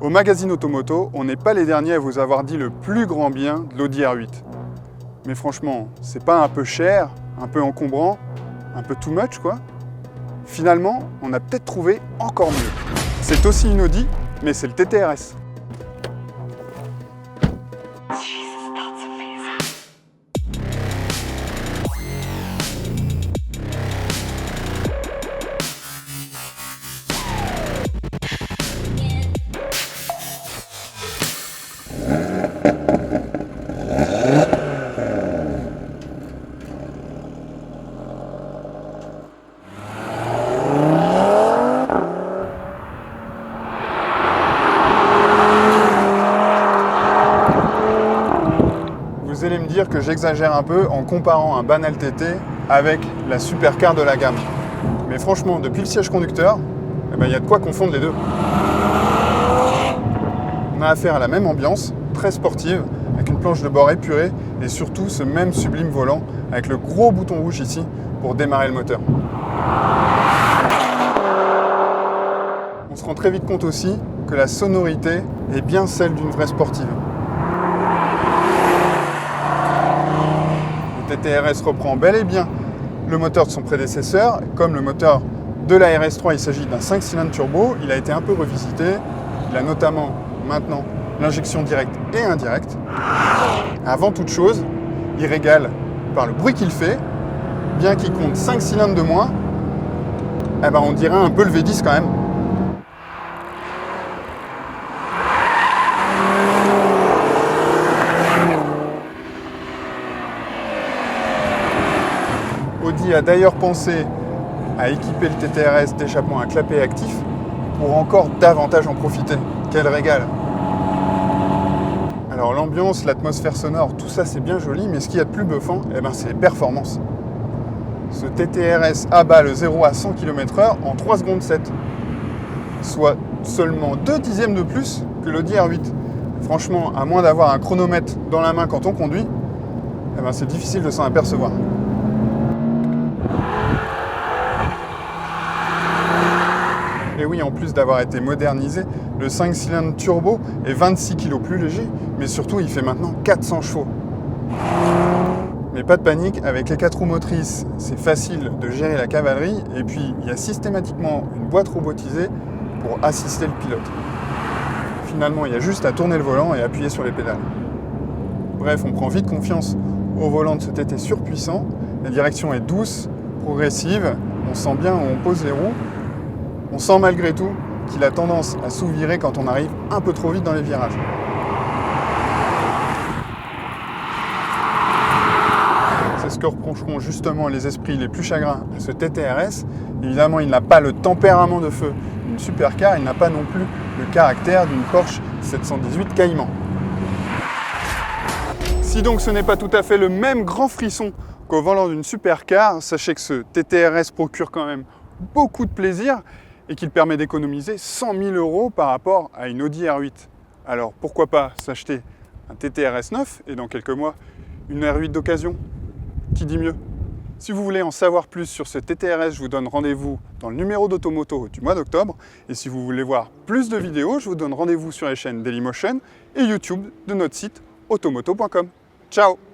Au magazine Automoto, on n'est pas les derniers à vous avoir dit le plus grand bien de l'Audi R8. Mais franchement, c'est pas un peu cher, un peu encombrant, un peu too much quoi? Finalement, on a peut-être trouvé encore mieux. C'est aussi une Audi, mais c'est le TTRS. Vous allez me dire que j'exagère un peu en comparant un banal TT avec la supercar de la gamme. Mais franchement, depuis le siège conducteur, y a de quoi confondre les deux. On a affaire à la même ambiance, très sportive, avec une planche de bord épurée et surtout ce même sublime volant avec le gros bouton rouge ici pour démarrer le moteur. On se rend très vite compte aussi que la sonorité est bien celle d'une vraie sportive. Le TTRS reprend bel et bien le moteur de son prédécesseur. Comme le moteur de la RS3, il s'agit d'un 5 cylindres turbo. Il a été un peu revisité. Il a notamment maintenant l'injection directe et indirecte. Avant toute chose, il régale par le bruit qu'il fait. Bien qu'il compte 5 cylindres de moins, on dirait un peu le V10 quand même. Audi a d'ailleurs pensé à équiper le TTRS d'échappement à clapet actif pour encore davantage en profiter. Quel régal! Alors l'ambiance, l'atmosphère sonore, tout ça c'est bien joli, mais ce qu'il y a de plus bluffant, c'est les performances. Ce TTRS abat le 0 à 100 km/h en 3 secondes 7, soit seulement 2 dixièmes de plus que l'Audi R8. Franchement, à moins d'avoir un chronomètre dans la main quand on conduit, c'est difficile de s'en apercevoir. Et oui, en plus d'avoir été modernisé, le 5 cylindres turbo est 26 kg plus léger, mais surtout il fait maintenant 400 chevaux. Mais pas de panique, avec les 4 roues motrices, c'est facile de gérer la cavalerie, et puis il y a systématiquement une boîte robotisée pour assister le pilote. Finalement, il y a juste à tourner le volant et appuyer sur les pédales. Bref, on prend vite confiance au volant de ce TT surpuissant, la direction est douce, progressive, on sent bien où on pose les roues. On sent malgré tout qu'il a tendance à sous-virer quand on arrive un peu trop vite dans les virages. C'est ce que reprocheront justement les esprits les plus chagrins à ce TTRS. Évidemment, il n'a pas le tempérament de feu d'une supercar, il n'a pas non plus le caractère d'une Porsche 718 Cayman. Si donc ce n'est pas tout à fait le même grand frisson qu'au volant d'une supercar, sachez que ce TTRS procure quand même beaucoup de plaisir et qu'il permet d'économiser 100 000 € par rapport à une Audi R8. Alors pourquoi pas s'acheter un TTRS neuf et dans quelques mois une R8 d'occasion? Qui dit mieux? Si vous voulez en savoir plus sur ce TTRS, je vous donne rendez-vous dans le numéro d'Automoto du mois d'octobre. Et si vous voulez voir plus de vidéos, je vous donne rendez-vous sur les chaînes Dailymotion et YouTube de notre site automoto.com. Ciao!